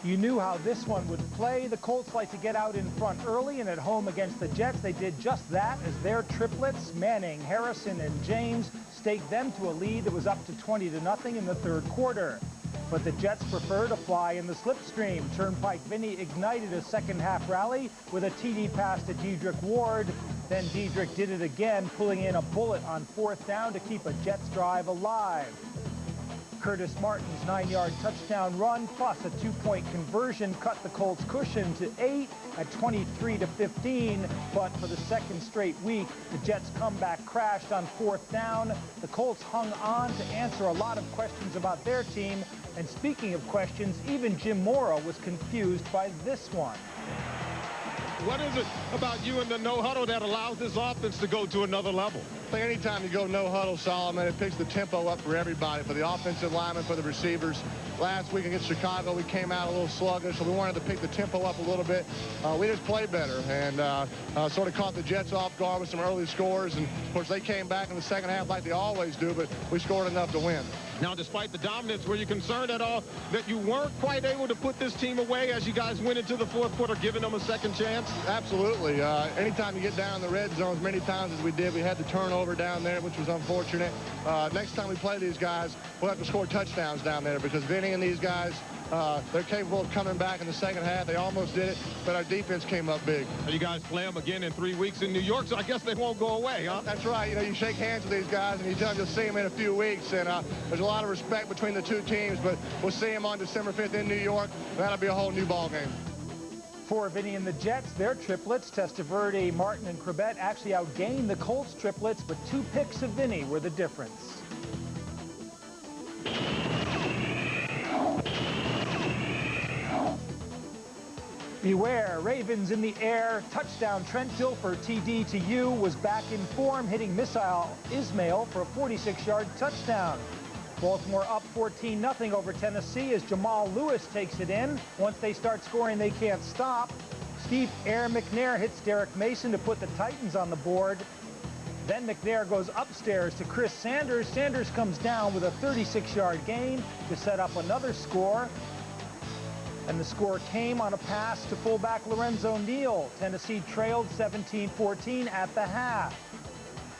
You knew how this one would play. The Colts like to get out in front early, and at home against the Jets, they did just that as their triplets, Manning, Harrison, and James, staked them to a lead that was up to 20-0 in the third quarter. But the Jets preferred to fly in the slipstream. Turnpike Vinny ignited a second-half rally with a TD pass to Dedrick Ward. Then Dedrick did it again, pulling in a bullet on fourth down to keep a Jets drive alive. Curtis Martin's 9-yard touchdown run plus a 2-point conversion cut the Colts' cushion to 8 at 23-15. But for the second straight week, the Jets' comeback crashed on fourth down. The Colts hung on to answer a lot of questions about their team. And speaking of questions, even Jim Mora was confused by this one. What is it about you and the no-huddle that allows this offense to go to another level? I think anytime you go no-huddle, Solomon, it picks the tempo up for everybody, for the offensive linemen, for the receivers. Last week against Chicago, we came out a little sluggish, so we wanted to pick the tempo up a little bit. We just played better and sort of caught the Jets off guard with some early scores. And, of course, they came back in the second half like they always do, but we scored enough to win. Now, despite the dominance, were you concerned at all that you weren't quite able to put this team away as you guys went into the fourth quarter, giving them a second chance? Absolutely. Anytime you get down in the red zone as many times as we did, we had the turnover down there, which was unfortunate. Next time we play these guys, we'll have to score touchdowns down there because Vinny and these guys, they're capable of coming back in the second half. They almost did it, but our defense came up big. You guys play them again in 3 weeks in New York, so I guess they won't go away, huh? That's right. You know, you shake hands with these guys, and you tell them you'll see them in a few weeks. And there's a lot of respect between the two teams, but we'll see them on December 5th in New York. That'll be a whole new ball game. For Vinny and the Jets, their triplets, Testaverde, Martin, and Krebet, actually outgained the Colts triplets, but 2 picks of Vinny were the difference. Beware, Ravens in the air. Touchdown, Trent Dilfer, TD to you, was back in form, hitting missile Ismail for a 46-yard touchdown. Baltimore up 14-0 over Tennessee as Jamal Lewis takes it in. Once they start scoring, they can't stop. Steve Air McNair hits Derek Mason to put the Titans on the board. Then McNair goes upstairs to Chris Sanders. Sanders comes down with a 36-yard gain to set up another score. And the score came on a pass to fullback Lorenzo Neal. Tennessee trailed 17-14 at the half.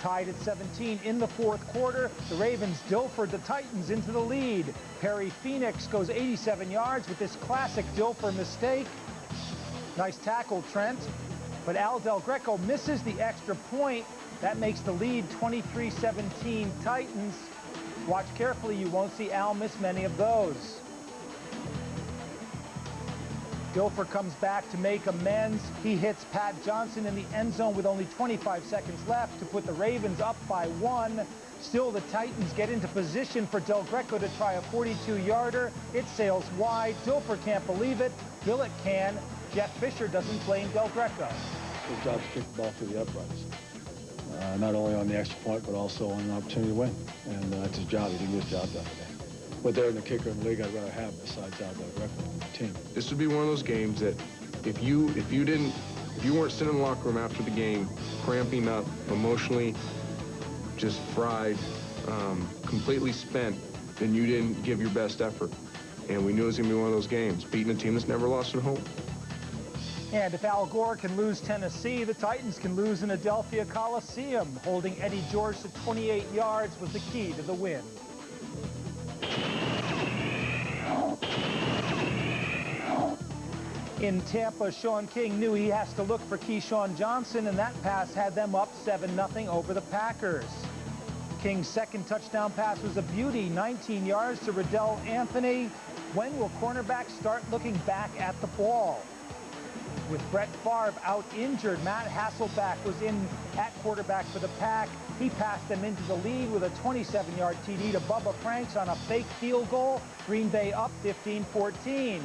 Tied at 17 in the fourth quarter, the Ravens Dilfered the Titans into the lead. Perry Phoenix goes 87 yards with this classic Dilfer mistake. Nice tackle, Trent. But Al Del Greco misses the extra point. That makes the lead 23-17 Titans. Watch carefully, you won't see Al miss many of those. Dilfer comes back to make amends. He hits Pat Johnson in the end zone with only 25 seconds left to put the Ravens up by 1. Still, the Titans get into position for Del Greco to try a 42-yarder. It sails wide. Dilfer can't believe it. Billett can. Jeff Fisher doesn't blame Del Greco. His job is to kick the ball through the uprights. Not only on the extra point, but also on an opportunity to win. And that's his job. He did his job that day. But they're in the kicker in the league I'd rather have besides Al Del Greco on the team. This would be one of those games that if you weren't sitting in the locker room after the game, cramping up, emotionally just fried, completely spent, then you didn't give your best effort. And we knew it was going to be one of those games, beating a team that's never lost at home. And if Al Gore can lose Tennessee, the Titans can lose in Adelphia Coliseum. Holding Eddie George to 28 yards was the key to the win. In Tampa, Sean King knew he has to look for Keyshawn Johnson, and that pass had them up 7-0 over the Packers. King's second touchdown pass was a beauty, 19 yards to Riddell Anthony. When will cornerbacks start looking back at the ball? With Brett Favre out injured, Matt Hasselbeck was in at quarterback for the Pack. He passed them into the lead with a 27-yard TD to Bubba Franks on a fake field goal. Green Bay up 15-14.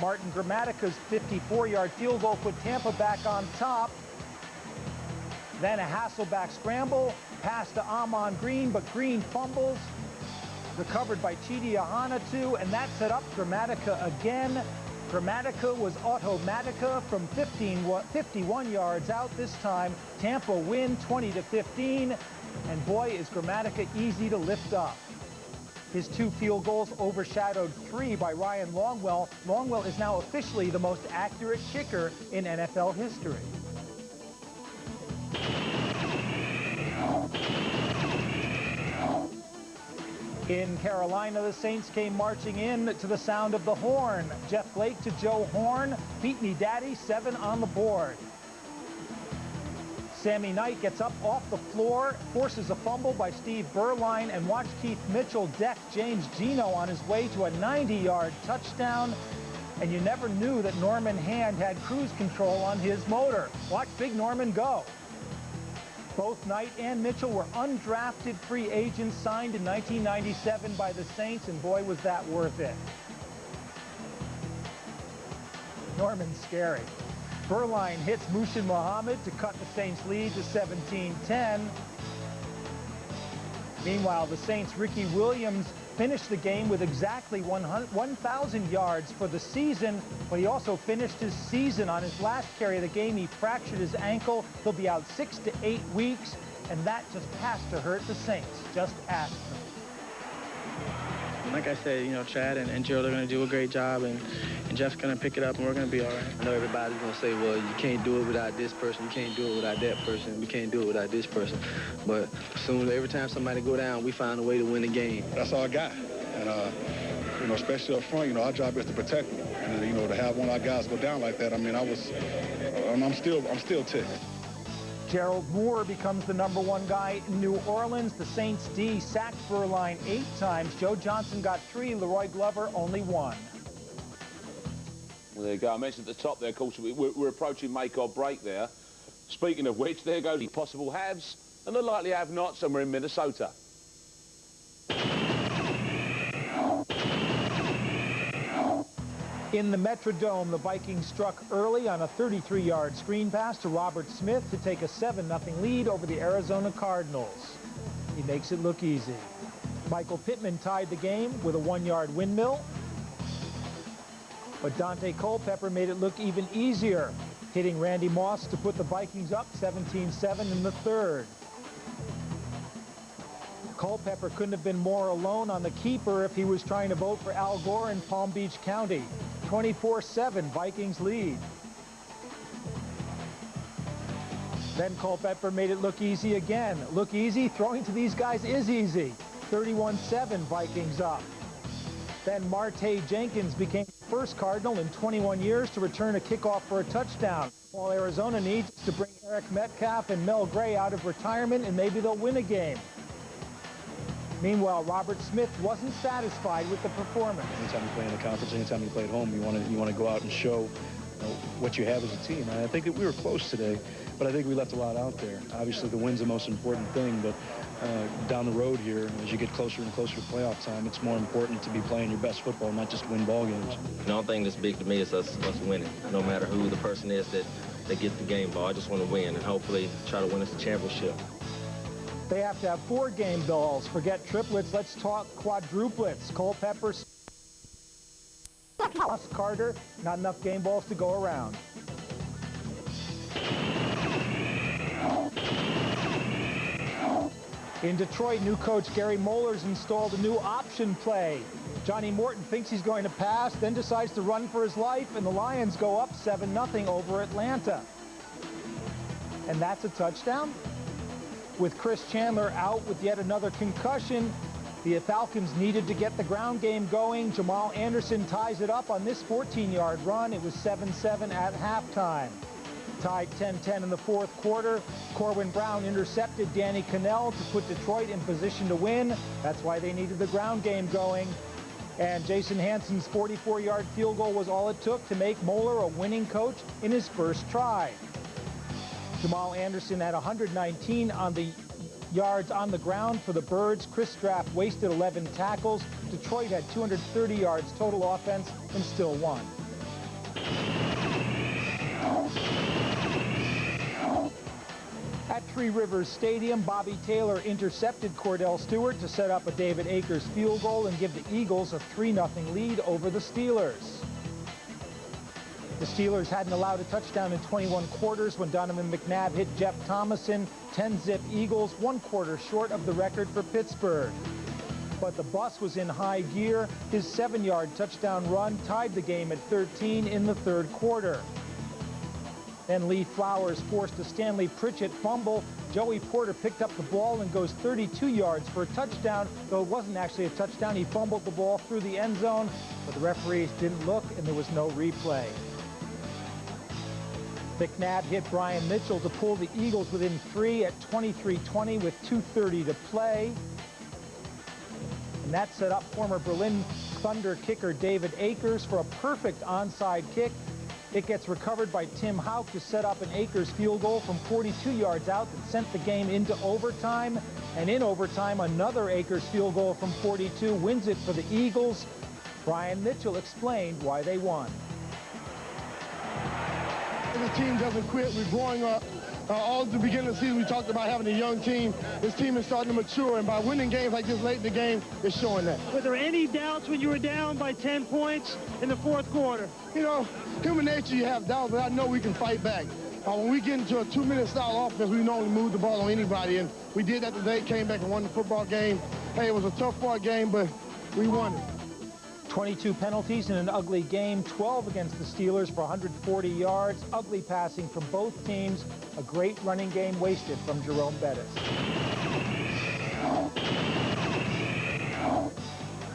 Martin Grammatica's 54-yard field goal put Tampa back on top. Then a Hasselbeck scramble, pass to Amon Green, but Green fumbles. Recovered by Chidi Ahanatu, and that set up Grammatica again. Grammatica was Automatica from 51 yards out this time. Tampa win 20-15, and boy, is Grammatica easy to lift up. His 2 field goals overshadowed 3 by Ryan Longwell. Longwell is now officially the most accurate kicker in NFL history. In Carolina, the Saints came marching in to the sound of the horn. Jeff Blake to Joe Horn. Beat me, Daddy, 7 on the board. Sammy Knight gets up off the floor, forces a fumble by Steve Berline, and watch Keith Mitchell deck James Gino on his way to a 90-yard touchdown. And you never knew that Norman Hand had cruise control on his motor. Watch Big Norman go. Both Knight and Mitchell were undrafted free agents signed in 1997 by the Saints, and boy, was that worth it. Norman's scary. Berline hits Mushin Muhammad to cut the Saints' lead to 17-10. Meanwhile, the Saints' Ricky Williams finished the game with exactly 1,000 yards for the season, but he also finished his season on his last carry of the game. He fractured his ankle. He'll be out 6 to 8 weeks, and that just has to hurt the Saints. Just ask them. Like I said, you know, Chad and Gerald are going to do a great job, and Jeff's going to pick it up, and we're going to be all right. I know everybody's going to say, well, you can't do it without this person, you can't do it without that person, we can't do it without this person. But soon, every time somebody go down, we find a way to win the game. That's our guy. And, you know, especially up front, you know, our job is to protect him. And, you know, to have one of our guys go down like that, I mean, I'm still ticked. Gerald Moore becomes the #1 guy in New Orleans. The Saints D sacked Berline 8 times. Joe Johnson got 3, Leroy Glover only 1. Well, there you go. I mentioned at the top there, of course, we're approaching make or break there. Speaking of which, there goes the possible haves and the likely have-nots, and we're in Minnesota. In the Metrodome, the Vikings struck early on a 33-yard screen pass to Robert Smith to take a 7-0 lead over the Arizona Cardinals. He makes it look easy. Michael Pittman tied the game with a 1-yard windmill. But Dante Culpepper made it look even easier, hitting Randy Moss to put the Vikings up 17-7 in the 3rd. Culpepper couldn't have been more alone on the keeper if he was trying to vote for Al Gore in Palm Beach County. 24-7 Vikings lead. Then Culpepper made it look easy again. Look easy, throwing to these guys is easy. 31-7 Vikings up. Then Marte Jenkins became the first Cardinal in 21 years to return a kickoff for a touchdown. While Arizona needs to bring Eric Metcalf and Mel Gray out of retirement, and maybe they'll win a game. Meanwhile, Robert Smith wasn't satisfied with the performance. Anytime you play in the conference, anytime you play at home, you want to go out and show, you know, what you have as a team. And I think that we were close today, but I think we left a lot out there. Obviously, the win's the most important thing, but down the road here, as you get closer and closer to playoff time, it's more important to be playing your best football, not just win ball games. The only thing that's big to me is us winning, no matter who the person is that gets the game ball. I just want to win and hopefully try to win us the championship. They have to have 4 game balls. Forget triplets. Let's talk quadruplets. Culpepper, Carter, not enough game balls to go around. In Detroit, new coach Gary Moeller's installed a new option play. Johnny Morton thinks he's going to pass, then decides to run for his life, and the Lions go up 7-0 over Atlanta. And that's a touchdown? With Chris Chandler out with yet another concussion, the Falcons needed to get the ground game going. Jamal Anderson ties it up on this 14-yard run. It was 7-7 at halftime. Tied 10-10 in the 4th quarter. Corwin Brown intercepted Danny Cannell to put Detroit in position to win. That's why they needed the ground game going. And Jason Hansen's 44-yard field goal was all it took to make Moeller a winning coach in his first try. Jamal Anderson had 119 on the yards on the ground for the Birds. Chris Straff wasted 11 tackles. Detroit had 230 yards total offense and still won. At Three Rivers Stadium, Bobby Taylor intercepted Cordell Stewart to set up a David Akers field goal and give the Eagles a 3-0 lead over the Steelers. The Steelers hadn't allowed a touchdown in 21 quarters when Donovan McNabb hit Jeff Thomason. 10-zip Eagles, 1 quarter short of the record for Pittsburgh. but the bus was in high gear. His 7-yard touchdown run tied the game at 13 in the third quarter. Then Lee Flowers forced a Stanley Pritchett fumble. Joey Porter picked up the ball and goes 32 yards for a touchdown, though it wasn't actually a touchdown. He fumbled the ball through the end zone, but the referees didn't look and there was no replay. McNabb hit Brian Mitchell to pull the Eagles within 3 at 23-20 with 2:30 to play. And that set up former Berlin Thunder kicker David Akers for a perfect onside kick. It gets recovered by Tim Houck to set up an Akers field goal from 42 yards out that sent the game into overtime. And in overtime, another Akers field goal from 42 wins it for the Eagles. Brian Mitchell explained why they won. The team doesn't quit. We're growing up. All at the beginning of the season, we talked about having a young team. This team is starting to mature, and by winning games like this late in the game, it's showing that. Were there any doubts when you were down by 10 points in the fourth quarter? You know, human nature, you have doubts, but I know we can fight back. When we get into a 2-minute style offense, we normally move the ball on anybody, and we did that today, came back and won the football game. Hey, it was a tough fought game, but we won it. 22 penalties in an ugly game, 12 against the Steelers for 140 yards. Ugly passing from both teams. A great running game wasted from Jerome Bettis.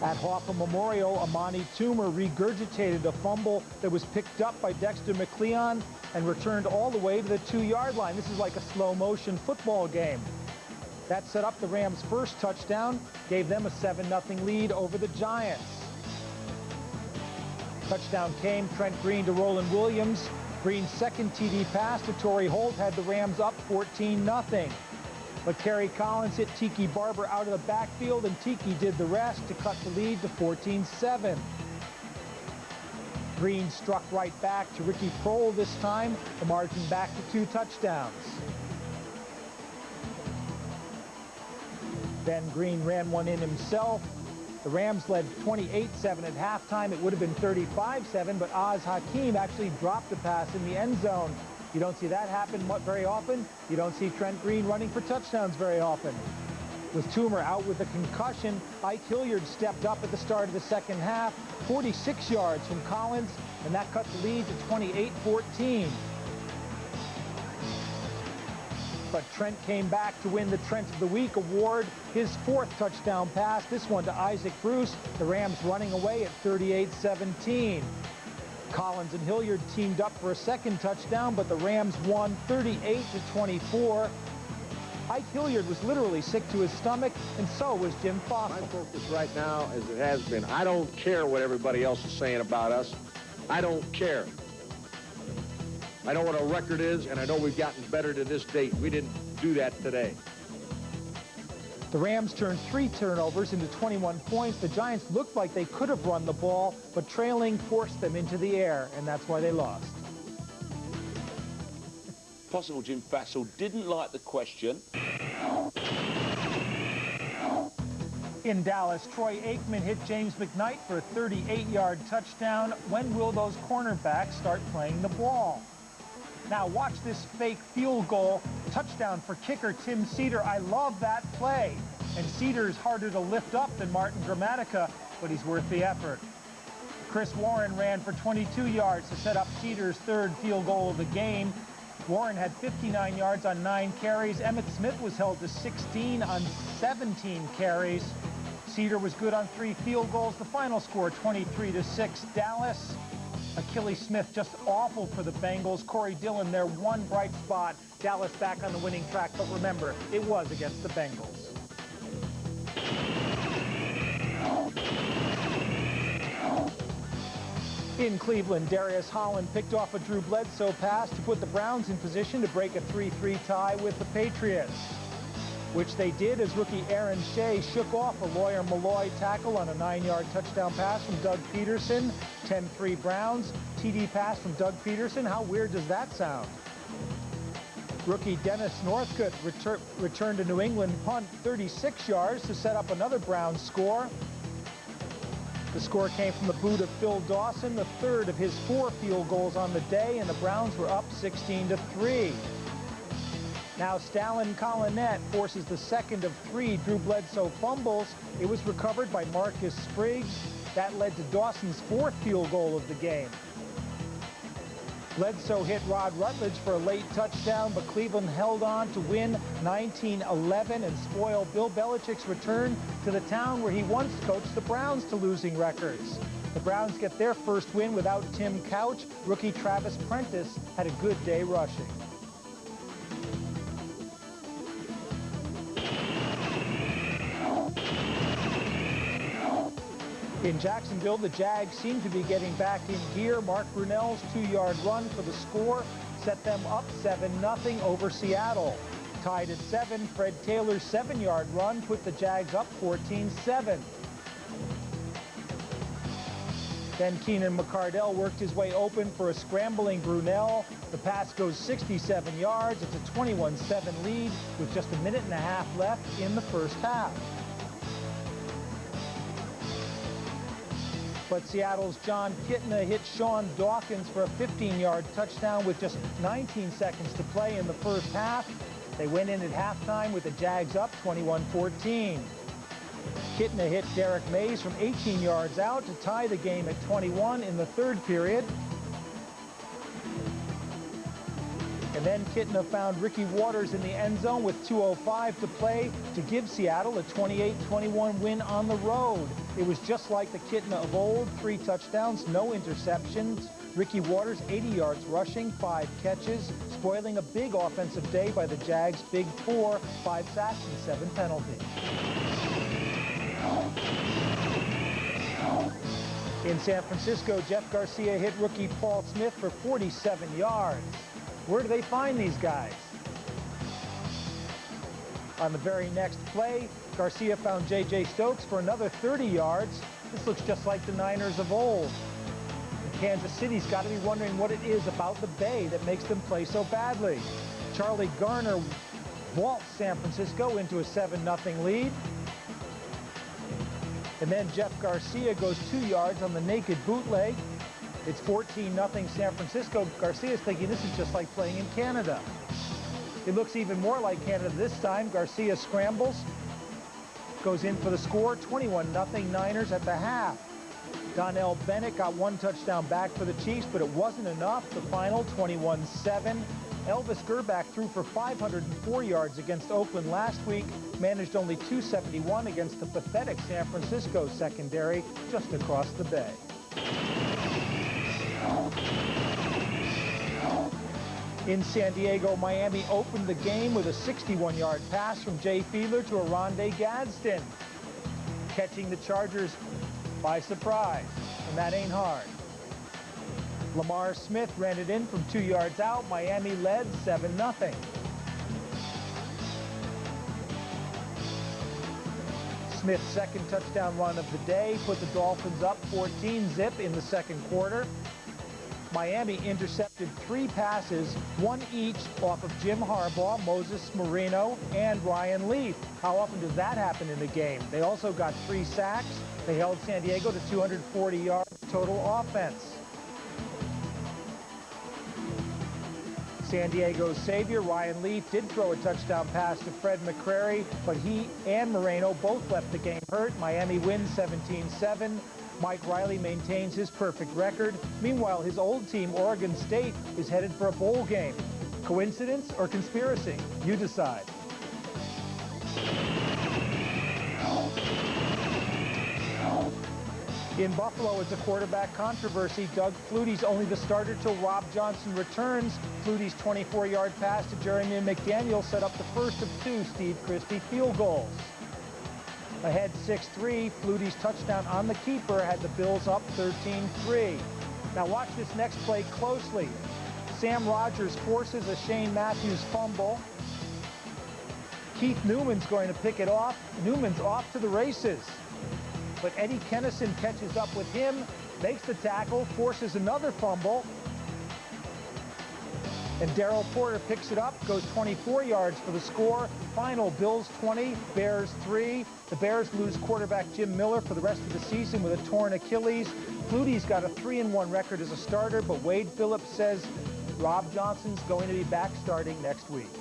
At Hoffa Memorial, Amani Toomer regurgitated a fumble that was picked up by Dexter McLeon and returned all the way to the 2-yard line. This is like a slow-motion football game. That set up the Rams' first touchdown, gave them a 7-0 lead over the Giants. Touchdown came, Trent Green to Roland Williams. Green's second TD pass to Torrey Holt had the Rams up 14-0. But Kerry Collins hit Tiki Barber out of the backfield, and Tiki did the rest to cut the lead to 14-7. Green struck right back to Ricky Prohl this time, the margin back to 2 touchdowns. Then Green ran one in himself. The Rams led 28-7 at halftime. It would have been 35-7, but Oz Hakeem actually dropped a pass in the end zone. You don't see that happen very often. You don't see Trent Green running for touchdowns very often. With Toomer out with a concussion, Ike Hilliard stepped up at the start of the second half, 46 yards from Collins, and that cut the lead to 28-14. But Trent came back to win the Trent of the Week award, his 4th touchdown pass, this one to Isaac Bruce, the Rams running away at 38-17. Collins and Hilliard teamed up for a second touchdown, but the Rams won 38-24. Ike Hilliard was literally sick to his stomach, and so was Jim Fossil. My focus right now, as it has been, I don't care what everybody else is saying about us. I don't care. I know what our record is, and I know we've gotten better to this date. We didn't do that today. The Rams turned 3 turnovers into 21 points. The Giants looked like they could have run the ball, but trailing forced them into the air, and that's why they lost. Possible Jim Fassel didn't like the question. In Dallas, Troy Aikman hit James McKnight for a 38-yard touchdown. When will those cornerbacks start playing the ball? Now watch this fake field goal. Touchdown for kicker Tim Cedar. I love that play. And Cedar's harder to lift up than Martin Gramatica, but he's worth the effort. Chris Warren ran for 22 yards to set up Cedar's 3rd field goal of the game. Warren had 59 yards on 9 carries. Emmitt Smith was held to 16 on 17 carries. Cedar was good on 3 field goals. The final score, 23-6 Dallas. Achilles Smith just awful for the Bengals. Corey Dillon, their one bright spot. Dallas back on the winning track, but remember, it was against the Bengals. In Cleveland, Darius Holland picked off a Drew Bledsoe pass to put the Browns in position to break a 3-3 tie with the Patriots, which they did as rookie Aaron Shea shook off a Lawyer Malloy tackle on a 9-yard touchdown pass from Doug Peterson. 10-3 Browns. TD pass from Doug Peterson. How weird does that sound? Rookie Dennis Northcutt returned a New England punt 36 yards to set up another Browns score. The score came from the boot of Phil Dawson, the 3rd of his 4 field goals on the day, and the Browns were up 16-3. Now Stalin Collinette forces the second of 3 Drew Bledsoe fumbles. It was recovered by Marcus Spriggs. That led to Dawson's 4th field goal of the game. Bledsoe hit Rod Rutledge for a late touchdown, but Cleveland held on to win 19-11 and spoil Bill Belichick's return to the town where he once coached the Browns to losing records. The Browns get their first win without Tim Couch. Rookie Travis Prentice had a good day rushing. In Jacksonville, the Jags seem to be getting back in gear. Mark Brunell's 2-yard run for the score set them up 7-0 over Seattle. Tied at 7, Fred Taylor's 7-yard run put the Jags up 14-7. Then Keenan McCardell worked his way open for a scrambling Brunell. The pass goes 67 yards. It's a 21-7 lead with just a minute and a half left in the first half. But Seattle's John Kitna hit Sean Dawkins for a 15-yard touchdown with just 19 seconds to play in the first half. They went in at halftime with the Jags up 21-14. Kitna hit Derek Mays from 18 yards out to tie the game at 21 in the 3rd period. And then Kitna found Ricky Waters in the end zone with 2:05 to play to give Seattle a 28-21 win on the road. It was just like the Kitna of old, 3 touchdowns, no interceptions. Ricky Waters, 80 yards rushing, 5 catches, spoiling a big offensive day by the Jags' big 4, 5 sacks and 7 penalties. In San Francisco, Jeff Garcia hit rookie Paul Smith for 47 yards. Where do they find these guys? On the very next play, Garcia found J.J. Stokes for another 30 yards. This looks just like the Niners of old. And Kansas City's got to be wondering what it is about the Bay that makes them play so badly. Charlie Garner vaults San Francisco into a 7-0 lead. And then Jeff Garcia goes 2 yards on the naked bootleg. It's 14-0 San Francisco. Garcia's thinking this is just like playing in Canada. It looks even more like Canada this time. Garcia scrambles, goes in for the score, 21-0 Niners at the half. Donnell Bennett got 1 touchdown back for the Chiefs, but it wasn't enough. The final, 21-7. Elvis Gerbach threw for 504 yards against Oakland last week, managed only 271 against the pathetic San Francisco secondary just across the bay. In San Diego, Miami opened the game with a 61-yard pass from Jay Fiedler to Aronde Gadsden, catching the Chargers by surprise, and that ain't hard. Lamar Smith ran it in from 2 yards out. Miami led 7-0. Smith's second touchdown run of the day put the Dolphins up 14-zip in the second quarter. Miami intercepted 3 passes, 1 each off of Jim Harbaugh, Moses Marino, and Ryan Leaf. How often does that happen in a game? They also got 3 sacks. They held San Diego to 240 yards total offense. San Diego's savior, Ryan Leaf, did throw a touchdown pass to Fred McCrary, but he and Moreno both left the game hurt. Miami wins 17-7. Mike Riley maintains his perfect record. Meanwhile, his old team, Oregon State, is headed for a bowl game. Coincidence or conspiracy? You decide. In Buffalo, it's a quarterback controversy. Doug Flutie's only the starter till Rob Johnson returns. Flutie's 24-yard pass to Jeremy McDaniel set up the first of 2 Steve Christie field goals. Ahead 6-3, Flutie's touchdown on the keeper had the Bills up 13-3. Now watch this next play closely. Sam Rogers forces a Shane Matthews fumble. Keith Newman's going to pick it off. Newman's off to the races. But Eddie Kennison catches up with him, makes the tackle, forces another fumble. And Darryl Porter picks it up, goes 24 yards for the score. Final, Bills 20, Bears 3. The Bears lose quarterback Jim Miller for the rest of the season with a torn Achilles. Flutie's got a 3-1 record as a starter, but Wade Phillips says Rob Johnson's going to be back starting next week.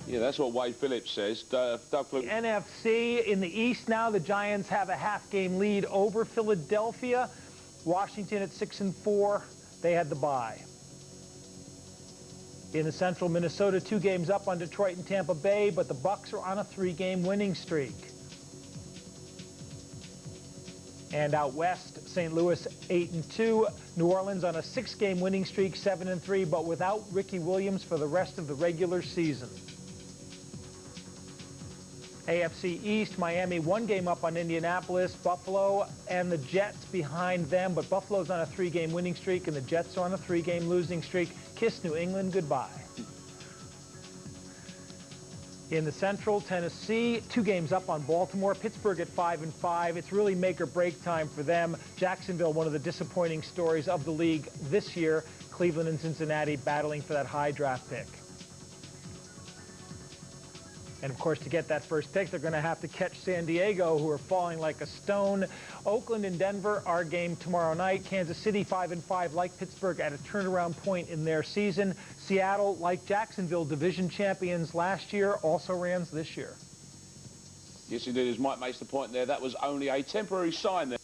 Yeah, that's what Wade Phillips says. Doug Fluke. NFC in the East now, the Giants have a half-game lead over Philadelphia. Washington at 6-4. They had the bye. In the Central, Minnesota 2 games up on Detroit and Tampa Bay, but the Bucs are on a 3-game winning streak. And out west, St. Louis 8-2. New Orleans on a 6-game winning streak, 7-3, but without Ricky Williams for the rest of the regular season. AFC East, Miami 1 game up on Indianapolis, Buffalo and the Jets behind them, but Buffalo's on a 3-game winning streak and the Jets are on a 3-game losing streak. Kiss New England goodbye. In the Central, Tennessee 2 games up on Baltimore, Pittsburgh at 5-5. It's really make or break time for them. Jacksonville, one of the disappointing stories of the league this year. Cleveland and Cincinnati battling for that high draft pick. And, of course, to get that first pick, they're going to have to catch San Diego, who are falling like a stone. Oakland and Denver, our game tomorrow night. Kansas City 5-5, like Pittsburgh, at a turnaround point in their season. Seattle, like Jacksonville, division champions last year, also Rams this year. Yes, indeed, as Mike makes the point there, that was only a temporary sign there.